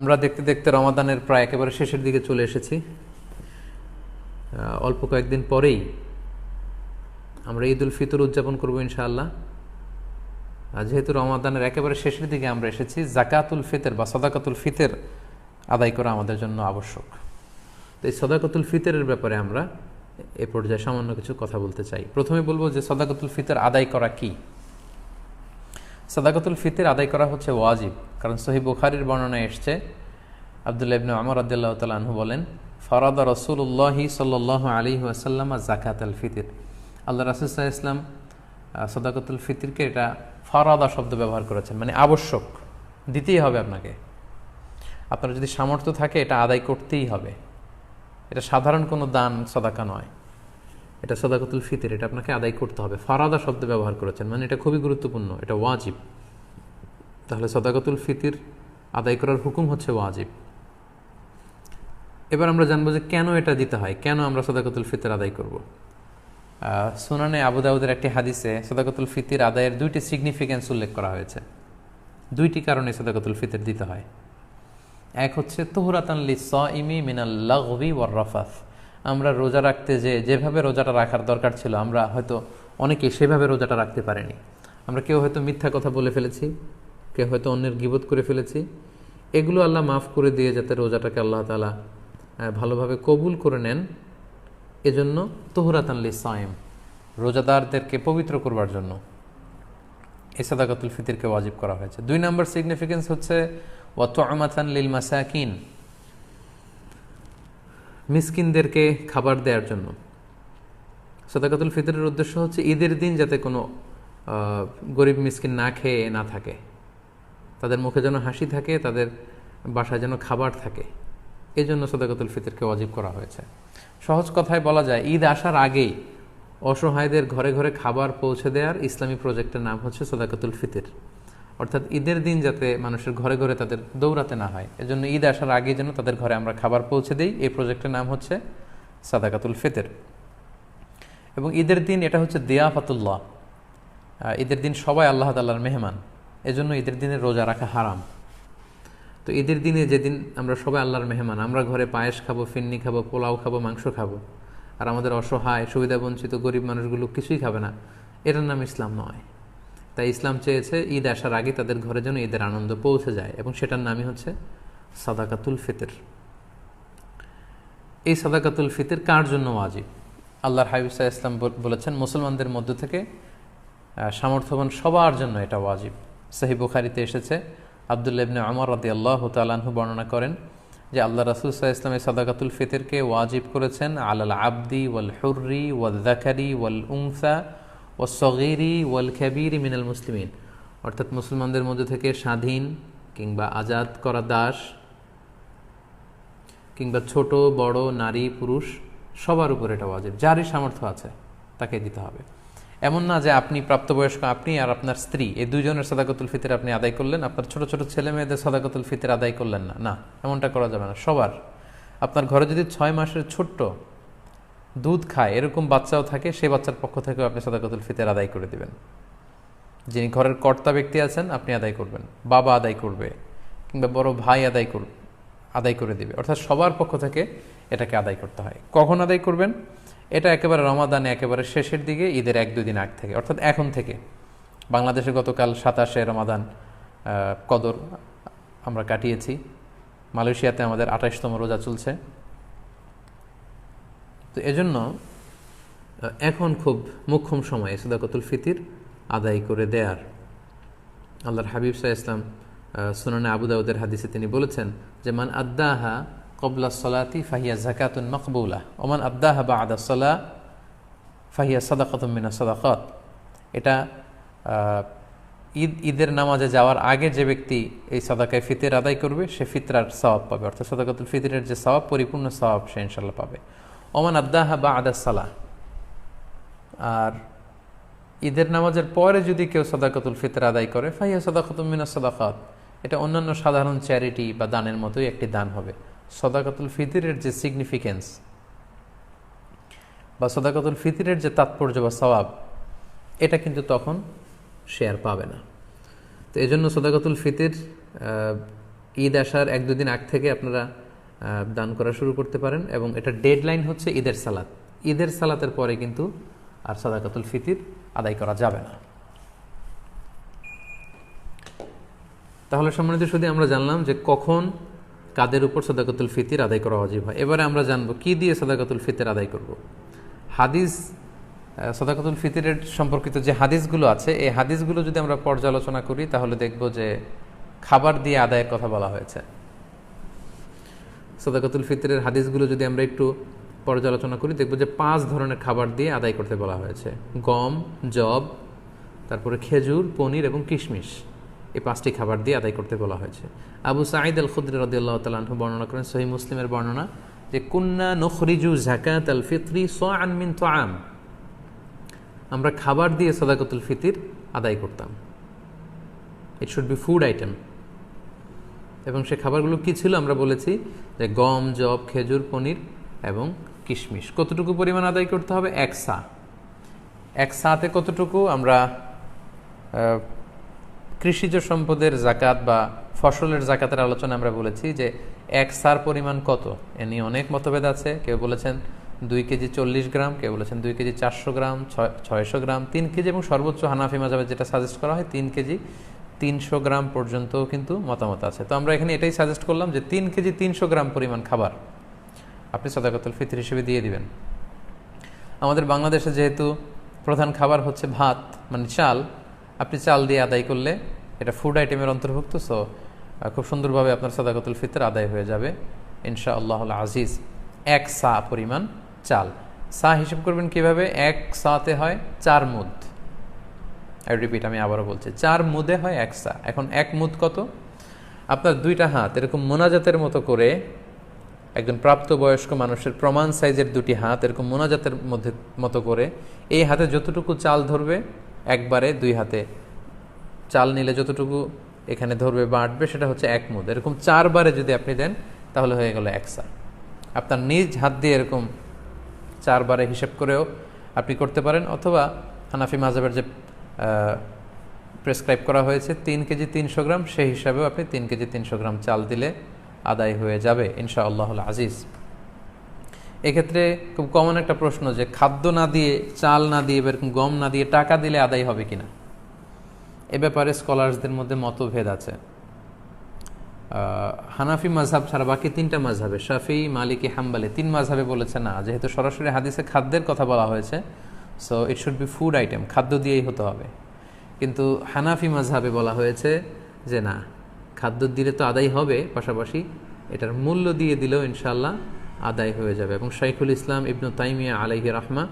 আমরা দেখতে দেখতে রমাদানের প্রায় একেবারে শেষের দিকে চলে এসেছি। অল্প কয়েকদিন পরেই আমরা ঈদ উল ফিতর উদযাপন করবো ইনশাআল্লাহ। যেহেতু রমাদানের একেবারে শেষের দিকে আমরা এসেছি, জাকাতুল ফিতর বা সদাকাতুল ফিতর আদায় করা আমাদের জন্য আবশ্যক। তো এই সদাকাতুল ফিতরের ব্যাপারে আমরা এ পর্যায়ে সামান্য কিছু কথা বলতে চাই। প্রথমে বলবো যে সদাকাতুল ফিতর আদায় করা কি। সাদাকাতুল ফিতর আদায় করা হচ্ছে ওয়াজিব, কারণ সহিহ বুখারীর বর্ণনায় এসছে, আব্দুল্লাহ ইবনে ওমর রাদিয়াল্লাহু তাআলা আনহু বলেন, ফারাদা রাসূলুল্লাহ সাল্লাল্লাহু আলাইহি ওয়াসাল্লাম যাকাতুল ফিতর। আল্লাহ রাসূল সাল্লাল্লাহু আলাইহি ওয়াসাল্লাম সাদাকাতুল ফিতরকে এটা ফারাদা শব্দ ব্যবহার করেছেন, মানে আবশ্যক, দিতেই হবে আপনাকে। আপনার যদি সামর্থ্য থাকে এটা আদায় করতেই হবে। এটা সাধারণ কোনো দান সাদাকা নয়, এটা সাদাকাতুল ফিতর, এটা আপনাকে আদায় করতে হবে। ফারাদা শব্দ ব্যবহার করেছেন, মানে এটা খুবই গুরুত্বপূর্ণ, এটা ওয়াজিব। তাহলে সাদাকাতুল ফিতর আদায় করার হুকুম হচ্ছে ওয়াজিব। এবার আমরা জানবো যে কেন এটা দিতে হয়, কেন আমরা সাদাকাতুল ফিতর আদায় করব। সুনানে আবু দাউদের একটি হাদিসে সাদাকাতুল ফিতর আদায়ের দুইটি সিগনিফিক্যান্স উল্লেখ করা হয়েছে। দুইটি কারণে সাদাকাতুল ফিতর দিতে হয়। এক হচ্ছে তুহরাতান লিস-সাইমি মিনাল লাগবি ওয়ার রাফাস। আমরা রোজা রাখতে যেভাবে রোজাটা রাখার দরকার ছিল, আমরা হয়তো অনেকে সেভাবে রোজাটা রাখতে পারিনি। আমরা কেউ হয়তো মিথ্যা কথা বলে ফেলেছি, কেউ হয়তো অন্যের গীবত করে ফেলেছি। এগুলো আল্লাহ মাফ করে দিয়ে যাতে রোজাটাকে আল্লাহ তাআলা ভালোভাবে কবুল করে নেন, এজন্য তুহরাতান লিস-সাইম, রোজাদারদেরকে পবিত্র করবার জন্য এই সাদাকাতুল ফিতরকে ওয়াজিব করা হয়েছে। দুই নম্বর সিগনিফিকেন্স হচ্ছে ওয়া তু'মাতান লিল মাসাকিন, মিসকিনদেরকে খাবার দেওয়ার জন্য। সাদাকাতুল ফিতরের উদ্দেশ্য হচ্ছে ঈদের দিন যাতে কোনো গরিব মিসকিন না খেয়ে না থাকে, তাদের মুখে যেন হাসি থাকে, তাদের বাসায় যেন খাবার থাকে, এই জন্য সাদাকাতুল ফিতরকে ওয়াজিব করা হয়েছে। সহজ কথায় বলা যায়, ঈদ আসার আগেই অসহায়দের ঘরে ঘরে খাবার পৌঁছে দেওয়ার ইসলামী প্রজেক্টের নাম হচ্ছে সাদাকাতুল ফিতর। অর্থাৎ ঈদের দিন যাতে মানুষের ঘরে ঘরে তাদের দৌড়াতে না হয়, এজন্য ঈদ আসার আগে যেন তাদের ঘরে আমরা খাবার পৌঁছে দিই, এই প্রজেক্টের নাম হচ্ছে সাদাকাতুল ফিতর। এবং ঈদের দিন এটা হচ্ছে দিয়াফাতুল্লাহ, ঈদের দিন সবাই আল্লাহ তাআলার মেহমান, এজন্য ঈদের দিনে রোজা রাখা হারাম। তো ঈদের দিনে যেদিন আমরা সবাই আল্লাহর মেহমান, আমরা ঘরে পায়েস খাবো, ফিন্নি খাবো, পোলাও খাবো, মাংস খাবো, আর আমাদের অসহায় সুবিধাবঞ্চিত গরিব মানুষগুলো কিছুই খাবে না, এটার নাম ইসলাম নয়। তাই ইসলাম চেয়েছে ঈদ আসার আগে তাদের ঘরে যেন ঈদের আনন্দ পৌঁছে যায়, এবং সেটার নামই হচ্ছে সাদাকাতুল ফিতর। এই সাদাকাতুল ফিতর কার জন্য ওয়াজিব? আল্লাহর হাবিব সাল্লাল্লাহু আলাইহি ওয়াসাল্লাম বলেছেন, মুসলমানদের মধ্য থেকে সামর্থ্যবান সবার জন্য এটা ওয়াজিব। সহিহ বুখারীতে এসেছে, আব্দুল্লাহ ইবনে ওমর রাদিয়াল্লাহু তাআলা আনহু বর্ণনা করেন যে আল্লাহ রাসূল সাল্লাল্লাহু আলাইহি ওয়াসাল্লাম সাদাকাতুল ফিতরকে ওয়াজিব করেছেন আলাল আবদি ওয়াল হুররি ওয়াল যাকারি ওয়াল উনসা ওয়াস সগীরি ওয়াল কাবীরি মিনাল মুসলিমিন। অর্থাৎ মুসলমানদের মধ্যে থেকে স্বাধীন কিংবা আজাদ করা দাস কিংবা ছোট বড় নারী পুরুষ সবার উপর এটা ওয়াজিব, যারই সামর্থ্য আছে তাকে দিতে হবে। এমন না যে আপনি প্রাপ্তবয়স্ক, আপনি আর আপনার স্ত্রী, এই দুইজনের সাদাকাতুল ফিতর আপনি আদায় করলেন, আপনার ছোট ছোট ছেলে মেয়েদের সাদাকাতুল ফিতর আদায় করলেন না, না, এমনটা করা যাবে না। সবার, আপনার ঘরে যদি 6 মাসের ছোট্ট দুধ খায় এরকম বাচ্চাও থাকে, সেই বাচ্চার পক্ষ থেকেও আপনি সাদাকাতুল ফিতর আদায় করে দিবেন। যিনি ঘরের কর্তা ব্যক্তি আছেন আপনি আদায় করবেন, বাবা আদায় করবে, কিংবা বড় ভাই আদায় করে দিবে। অর্থাৎ সবার পক্ষ থেকে এটাকে আদায় করতে হয়। কখন আদায় করবেন? এটা একেবারে রমাদানে একেবারে শেষের দিকে, ঈদের 1-2 দিন আগ থেকে, অর্থাৎ এখন থেকে। বাংলাদেশে গতকাল 27শে রমাদান কদর আমরা কাটিয়েছি, মালয়েশিয়াতে আমাদের 28তম রোজা চলছে। তো এজন্য এখন খুব মোক্ষম সময় সাদাকাতুল ফিতর আদায় করে দেয়ার। আল্লাহর হাবিব সাল্লাল্লাহু আলাইহি ওয়াসাল্লাম সুনানে আবু দাউদের হাদিসে তিনি বলেছেন যে মান আদ্দাহা ক্বাবলা সলাতি ফাহিয়া যাকাতুন মাকবুলা ওয়া মান আদ্দাহা বা'দা সলাহ ফাহিয়া সাদাকাতুম মিনাস সাদাকাত। এটা ঈদের নামাজে যাওয়ার আগে যে ব্যক্তি এই সাদাকায়ে ফিতর আদায় করবে সে ফিতরার সওয়াব পাবে, অর্থাৎ সাদাকাতুল ফিতরের যে সওয়াব, পরিপূর্ণ সওয়াব সে ইনশাআল্লাহ পাবে। ওয়া মান আদ্দাহা বা'দা সালাহ, আর ঈদের নামাজের পরে যদি কেউ সাদাকাতুল ফিতর আদায় করে ফাহিয়া সাদাকাতুম মিনাস সাদাকাত, এটা অন্যান্য সাধারণ চ্যারিটি বা দানের মতোই একটি দান হবে। সাদাকাতুল ফিতরের যে সিগনিফিকেন্স বা সাদাকাতুল ফিতরের যে তাৎপর্য বা সওয়াব, এটা কিন্তু তখন সে আর পাবে না। তো এই জন্য সাদাকাতুল ফিতর ঈদ আসার 1-2 দিন আগ থেকে আপনারা দান করা শুরু করতে পারেন, এবং এটা ডেডলাইন হচ্ছে ঈদের সালাত। ঈদের সালাতের পরে কিন্তু আর সাদাকাতুল ফিতির আদায় করা যাবে না। তাহলে সম্মানিত শুধু আমরা জানলাম যে কখন কাদের উপর সাদাকাতুল ফিতির আদায় করা ওয়াজিব হয়। এবারে আমরা জানবো কি দিয়ে সাদাকাতুল ফিতির আদায় করব। হাদিস সাদাকাতুল ফিতরের সম্পর্কিত যে হাদিসগুলো আছে, এই হাদিসগুলো যদি আমরা পর্যালোচনা করি তাহলে দেখব যে খাবার দিয়ে আদায়ের কথা বলা হয়েছে। সাদাকাতুল ফিতরের হাদিসগুলো যদি আমরা একটু পর্যালোচনা করি দেখব যে 5 ধরনের খাবার দিয়ে আদায় করতে বলা হয়েছে। গম, জব, তারপরে খেজুর, পনির এবং কিশমিশ, এই 5টি খাবার দিয়ে আদায় করতে বলা হয়েছে। আবু সাঈদ আল খুদরি রাদিয়াল্লাহু তাআলা আনহু বর্ণনা করেন, সহিহ মুসলিমের বর্ণনা, যে কুন্না নুখরিজু যাকাতাল ফিতরি সাআন মিন তুআম, আমরা খাবার দিয়ে সাদাকাতুল ফিতির আদায় করতাম। It should be food item. এবং সে খাবারগুলো কি ছিল আমরা বলেছি যে গম, জব, খেজুর, পনির এবং কিশমিশ। কতটুকু পরিমাণ আদায় করতে হবে? 1 সা। 1 সাতে কতটুকু? আমরা কৃষিজ সম্পদের জাকাত বা ফসলের জাকাতের আলোচনা আমরা বলেছি যে 1 সার পরিমাণ কত, এ নিয়ে অনেক মতভেদ আছে। কেউ বলেছেন 2 কেজি 40 গ্রাম, কেউ বলেছেন 2 কেজি 400 গ্রাম, 600 গ্রাম, 3 কেজি, এবং সর্বোচ্চ হানাফি মাযহাবে যেটা সাজেস্ট করা হয় 3 কেজি 300 গ্রাম পর্যন্তও কিন্তু মতামত আছে। তো আমরা এখানে এটাই সাজেস্ট করলাম যে 3 কেজি 300 গ্রাম পরিমাণ খাবার আপনি সাদাকাতুল ফিতর হিসেবে দিয়ে দিবেন। আমাদের বাংলাদেশে যেহেতু প্রধান খাবার হচ্ছে ভাত, মানে চাল, আপনি চাল দিয়ে আদায় করলে এটা ফুড আইটেমের অন্তর্ভুক্ত। সো খুব সুন্দরভাবে আপনার সাদাকাতুল ফিতর আদায় হয়ে যাবে ইনশাআল্লাহুল আজিজ। 1 সা পরিমাণ চাল। সা হিসেব করবেন কিভাবে? 1 সাতে হয় 4 মুদ। আমি আবারও বলছি, 4 মুদে হয় 1 সা। এখন 1 মুদ কত? আপনার 2টা হাত এরকম মোনাজাতের মতো করে, একজন প্রাপ্তবয়স্ক মানুষের প্রমাণ সাইজের 2টি হাত এরকম মোনাজাতের মতো করে, এই হাতে যতটুকু চাল ধরবে, একবারে 2 হাতে চাল নিলে যতটুকু এখানে ধরবে বা আটবে সেটা হচ্ছে 1 মুদ। এরকম 4 বারে যদি আপনি দেন তাহলে হয়ে গেল 1 সা। আপনার নিজ হাত দিয়ে এরকম 4 বারে হিসেব করেও আপনি করতে পারেন, অথবা হানাফি মাযহাবের যে প্রেসক্রাইব করা হয়েছে 3 কেজি 300 গ্রাম, সেই হিসাবেও আপনি 3 কেজি 300 গ্রাম চাল দিলে আদায় হয়ে যাবে ইনশাআল্লাহুল আজিজ। এক্ষেত্রে খুব কমন একটা প্রশ্ন যে খাদ্য না দিয়ে, চাল না দিয়ে, এরকম গম না দিয়ে টাকা দিলে আদায় হবে কিনা। এ ব্যাপারে স্কলার্সদের মধ্যে মতভেদ আছে। হানাফি মাযহাব ছাড়া বাকি 3টা মাযহাবে, শাফিঈ, মালিকি, হাম্বলি, 3 মাযহাবে বলেছে না, যেহেতু সরাসরি হাদিসে খাদ্যের কথা বলা হয়েছে, so it should be food item, খাদ্য দিয়েই হতে হবে। কিন্তু হানাফি মাযহাবে বলা হয়েছে যে না, খাদ্য দিলে তো আদায় হবে, পাশাপাশি এটার মূল্য দিয়ে দিলেও ইনশাআল্লাহ আদায় হয়ে যাবে। এবং শাইখুল ইসলাম ইবনু তাইমিয়া আলাইহি রাহমা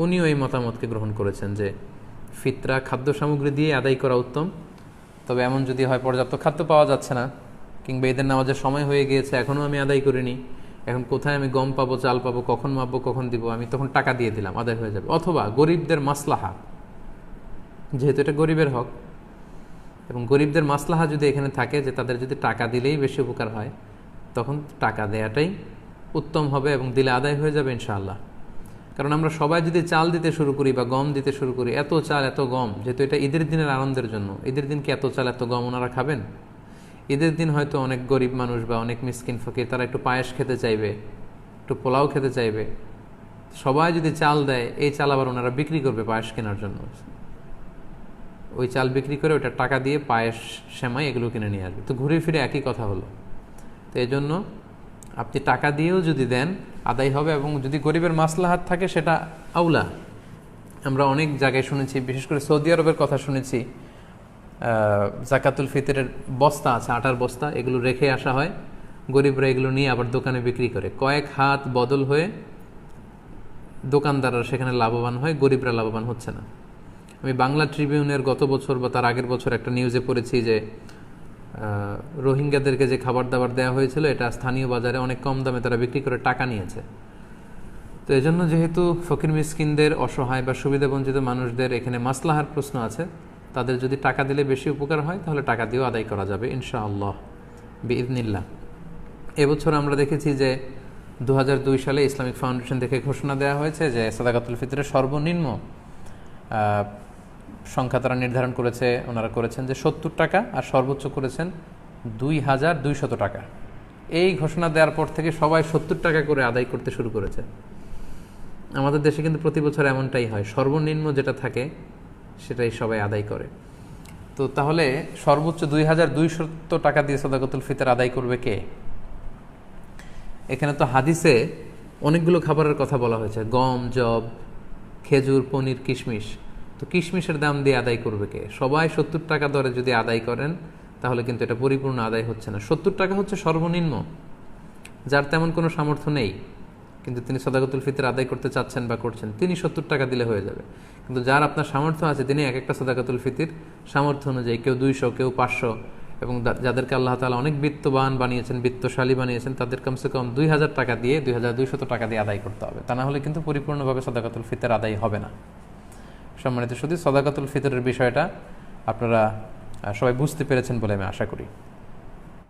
উনিও এই মতামতকে গ্রহণ করেছেন যে ফিতরা খাদ্য সামগ্রী দিয়ে আদায় করা উত্তম। তবে এমন যদি হয় পর্যাপ্ত খাদ্য পাওয়া যাচ্ছে না, কিংবা ঈদের নামাজের সময় হয়ে গিয়েছে, এখনও আমি আদায় করিনি, এখন কোথায় আমি গম পাবো, চাল পাবো, কখন মাপবো, কখন দিব, আমি তখন টাকা দিয়ে দিলাম, আদায় হয়ে যাবে। অথবা গরিবদের মাসলাহা, যেহেতু এটা গরিবের হক, এবং গরিবদের মাসলাহা যদি এখানে থাকে যে তাদের যদি টাকা দিলেই বেশি উপকার হয়, তখন টাকা দেয়াটাই উত্তম হবে এবং দিলে আদায় হয়ে যাবে ইনশাআল্লাহ। কারণ আমরা সবাই যদি চাল দিতে শুরু করি বা গম দিতে শুরু করি, এত চাল এত গম, যেহেতু এটা ঈদের দিনের আনন্দের জন্য, ঈদের দিন কি এত চাল এত গম ওনারা খাবেন? ঈদের দিন হয়তো অনেক গরিব মানুষ বা অনেক মিসকিন ফকির তারা একটু পায়েস খেতে চাইবে, একটু পোলাও খেতে চাইবে। সবাই যদি চাল দেয়, এই চাল আবার ওনারা বিক্রি করবে পায়েস কেনার জন্য, ওই চাল বিক্রি করে ওটা টাকা দিয়ে পায়েস, সেমাই এগুলো কিনে নিয়ে আসবে। তো ঘুরে ফিরে একই কথা হলো। তো এই জন্য আপনি টাকা দিয়েও যদি দেন আদায় হবে, এবং যদি গরিবের মাসলাহাত থাকে সেটা আউলা। আমরা অনেক জায়গায় শুনেছি, বিশেষ করে সৌদি আরবের কথা শুনেছি, জাকাতুল ফিতরের বস্তা আছে, আটার বস্তা, এগুলো রেখে আসা হয়, গরিবরা এগুলো নিয়ে আবার দোকানে বিক্রি করে, কয়েক হাত বদল হয়ে দোকানদাররা সেখানে লাভবান হয়, গরিবরা লাভবান হচ্ছে না। আমি বাংলা ট্রিবিউনের গত বছর বা তার আগের বছর একটা নিউজে পড়েছি যে রোহিঙ্গাদেরকে যে খাবার দাবার দেওয়া হয়েছিল, এটা স্থানীয় বাজারে অনেক কম দামে তারা বিক্রি করে টাকা নিয়েছে। তো এই জন্য যেহেতু ফকির মিসকিনদের, অসহায় বা সুবিধাবঞ্চিত মানুষদের এখানে মাসলাহার প্রশ্ন আছে, তাদের যদি টাকা দিলে বেশি উপকার হয় তাহলে টাকা দিয়েও আদায় করা যাবে ইনশাআল্লাহ বিইذনিল্লাহ। এবছর আমরা দেখেছি যে 2002 সালে ইসলামিক ফাউন্ডেশন থেকে ঘোষণা দেওয়া হয়েছে যে সাদাকাতুল ফিতরের সর্বনিম্ন সংখ্যা তারা নির্ধারণ করেছে, ওনারা করেছেন যে 70 টাকা, আর সর্বোচ্চ করেছেন 2200 টাকা। এই ঘোষণা দেওয়ার পর থেকে সবাই 70 টাকা করে আদায় করতে শুরু করেছে। আমাদের দেশে কিন্তু প্রতি বছর এমনটাই হয়, সর্বনিম্ন যেটা থাকে সেটাই সবাই আদায় করে। তো তাহলে সর্বোচ্চ 2200 টাকা দিয়ে সাদাকাতুল ফিতর আদায় করবে কে? এখানে তো হাদিসে অনেকগুলো খাবারের কথা বলা হয়েছে, গম, জব, খেজুর, পনির, কিশমিশ। তো কিশমিশের দাম দিয়ে আদায় করবে কে? সবাই 70 টাকা দরে যদি আদায় করেন তাহলে কিন্তু এটা পরিপূর্ণ আদায় হচ্ছে না। 70 টাকা হচ্ছে সর্বনিম্ন। যার তেমন কোনো সামর্থ্য নেই কিন্তু তিনি সাদাকাতুল ফিতর আদায় করতে চাচ্ছেন বা করছেন, তিনি 70 টাকা দিলে হয়ে যাবে। কিন্তু যার আপনার সামর্থ্য আছে তিনি এক একটা সাদাকাতুল ফিতর সামর্থ্য অনুযায়ী, কেউ 200, কেউ 500, এবং যাদেরকে আল্লাহ তাআলা অনেক বিত্তবান বানিয়েছেন, বিত্তশালী বানিয়েছেন, তাদের কমসে কম 2000 টাকা দিয়ে 2200 টাকা দিয়ে আদায় করতে হবে। তা না হলে কিন্তু পরিপূর্ণভাবে সাদাকাতুল ফিতর আদায় হবে না। সম্মানিত শুধু সাদাকাতুল ফিতরের বিষয়টা আপনারা সবাই বুঝতে পেরেছেন বলে আমি আশা করি।